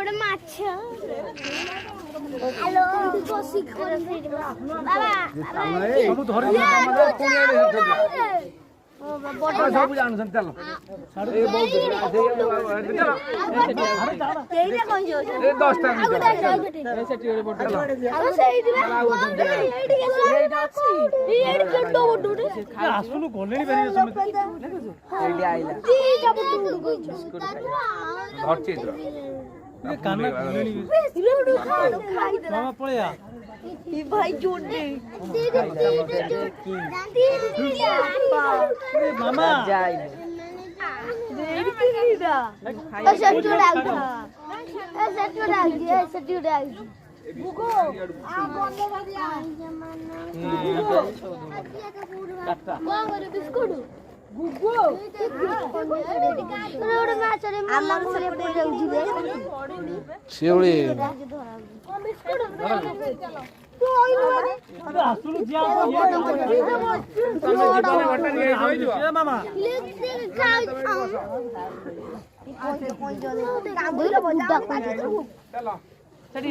ଗୋଟେ ମାଛ ହ୍ୟାଲୋ ବସି ବାବା ସବୁ ଧରି ସବୁ ଜାଣୁଛନ୍ତି ଚାଲ ଏ ବହୁତ ଏ 10ଟା ଆସୁନୁ ଗଲେଣି ମାମା ପଳେୟା भाई जोड़ने मामा बिस्कुट शिवड़ी मामा चल